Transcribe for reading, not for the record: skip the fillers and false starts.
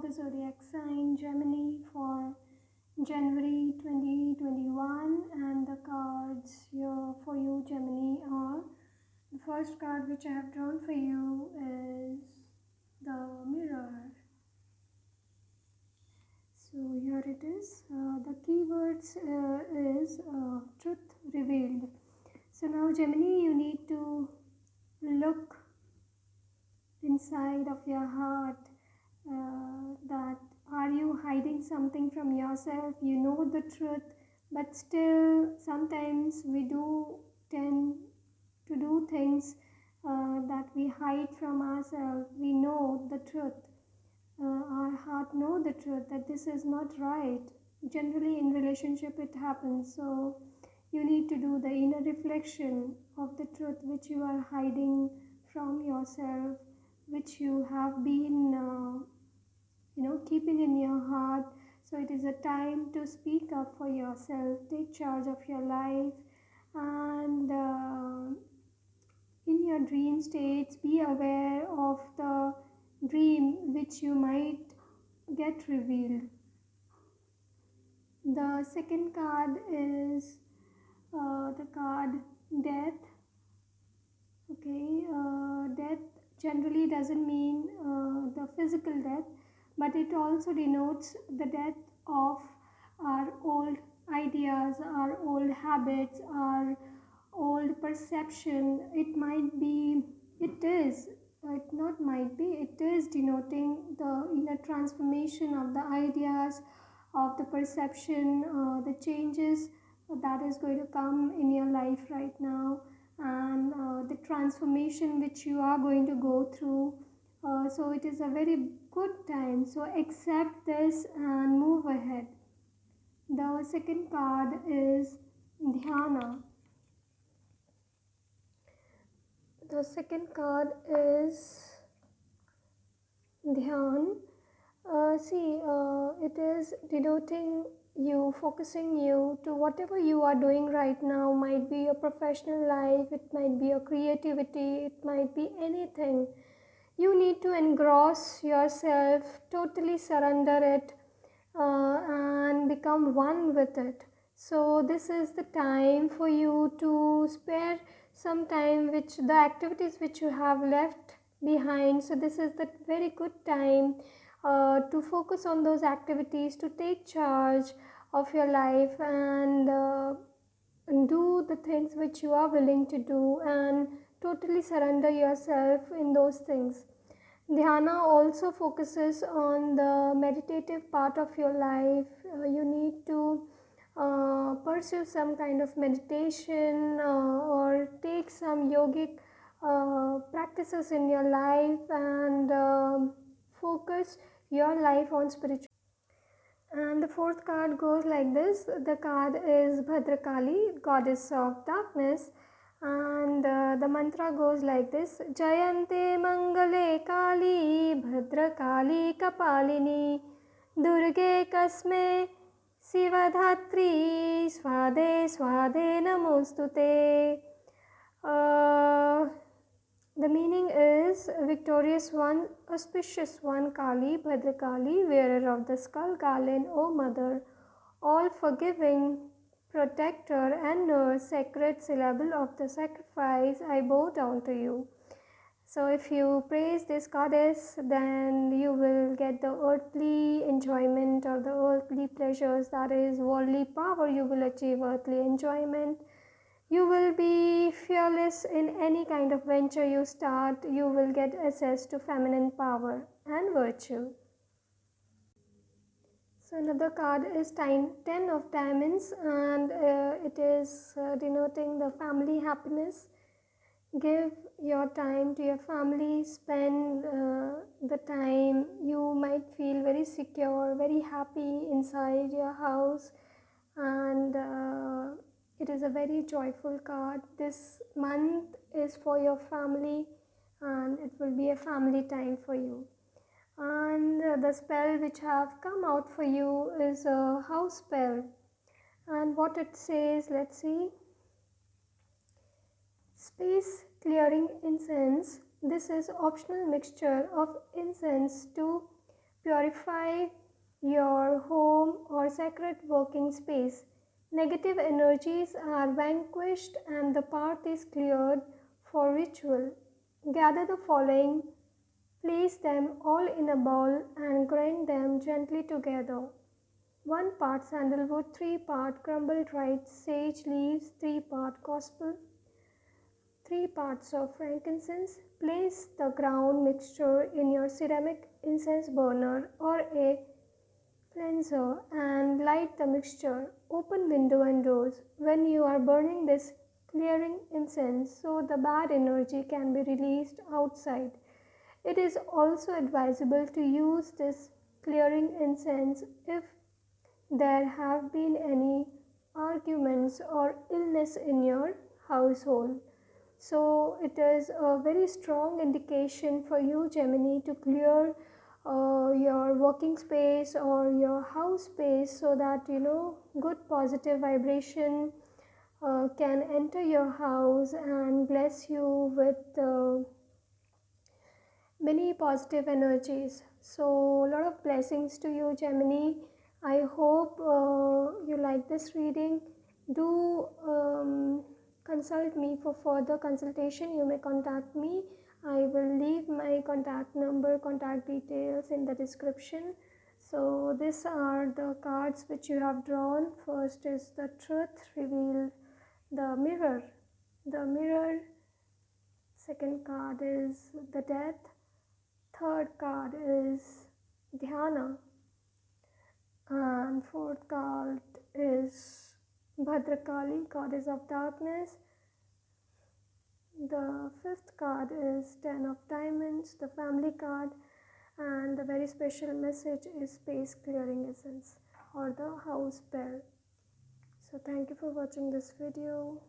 for the zodiac sign Gemini for January 2021, and the cards here for you Gemini are, the first card which I have drawn for you is the Mirror. So here it is. The keywords is truth revealed. So now Gemini, you need to look inside of your heart, that are you hiding something from yourself? You know the truth, but still sometimes we do tend to do things that we hide from ourselves. We know the truth, our heart know the truth that this is not right. Generally in relationship it happens. So you need to do the inner reflection of the truth which you are hiding from yourself, which you have been keeping in your heart. So it is a time to speak up for yourself, take charge of your life, and in your dream states be aware of the dream which you might get revealed. The second card is the card Death. Okay, death generally doesn't mean the physical death, but it also denotes the death of our old ideas, our old habits, our old perception. It is denoting the inner transformation of the ideas, of the perception, the changes that is going to come in your life right now, and the transformation which you are going to go through. So it is a very good time. So accept this and move ahead. The second card is Dhyana. The second card is Dhyan. It is denoting you, focusing you to whatever you are doing right now. Might be your professional life, it might be your creativity, it might be anything. You need to engross yourself, totally surrender it, and become one with it. So this is the time for you to spare some time which the activities which you have left behind. So this is the very good time to focus on those activities, to take charge of your life, and do the things which you are willing to do, and totally surrender yourself in those things. Dhyana also focuses on the meditative part of your life. You need to pursue some kind of meditation, or take some yogic practices in your life, and focus your life on spiritual. And the fourth card goes like this. The card is Bhadrakali, goddess of darkness, and the mantra goes like this: Jayante Mangale Kali Bhadrakali Kapalini Durge Kasme Sivadhatri Swade Swade Namostute. The meaning is victorious one, auspicious one, Kali, Bhadrakali, wearer of the skull garland, O Mother, all forgiving, protector and nurse, sacred syllable of the sacrifice, I bow down to you. So if you praise this goddess, then you will get the earthly enjoyment or the earthly pleasures, that is worldly power. You will achieve earthly enjoyment. You will be fearless in any kind of venture you start. You will get access to feminine power and virtue. So another card is Ten of Diamonds, and it is denoting the family happiness. Give your time to your family, spend the time. You might feel very secure, very happy inside your house, and it is a very joyful card. This month is for your family, and it will be a family time for you. And the spell which have come out for you is a house spell, and what it says, let's see. Space clearing incense. This is optional mixture of incense to Purify your home or sacred working space. Negative energies are vanquished and the path is cleared for ritual. Gather the following, place them all in a bowl and grind them gently together. 1 part sandalwood, 3 part crumbled dried sage leaves, 3 part gospel, 3 parts of frankincense. Place the ground mixture in your ceramic incense burner or a cleanser and light the mixture. Open window and doors when you are burning this clearing incense so the bad energy can be released outside. It is also advisable to use this clearing incense if there have been any arguments or illness in your household. So it is a very strong indication for you, Gemini, to clear your working space or your house space so that good positive vibration can enter your house and bless you with many positive energies. So a lot of blessings to you, Gemini. I hope you like this reading. Do consult me for further consultation. You may contact me. I will leave my contact number, contact details in the description. So these are the cards which you have drawn. First is the truth revealed, the mirror. The mirror. Second card is the death. Third card is Dhyana, and fourth card is Bhadrakali, goddess of darkness. The fifth card is Ten of Diamonds, the family card, and the very special message is space clearing essence or the house bell. So thank you for watching this video.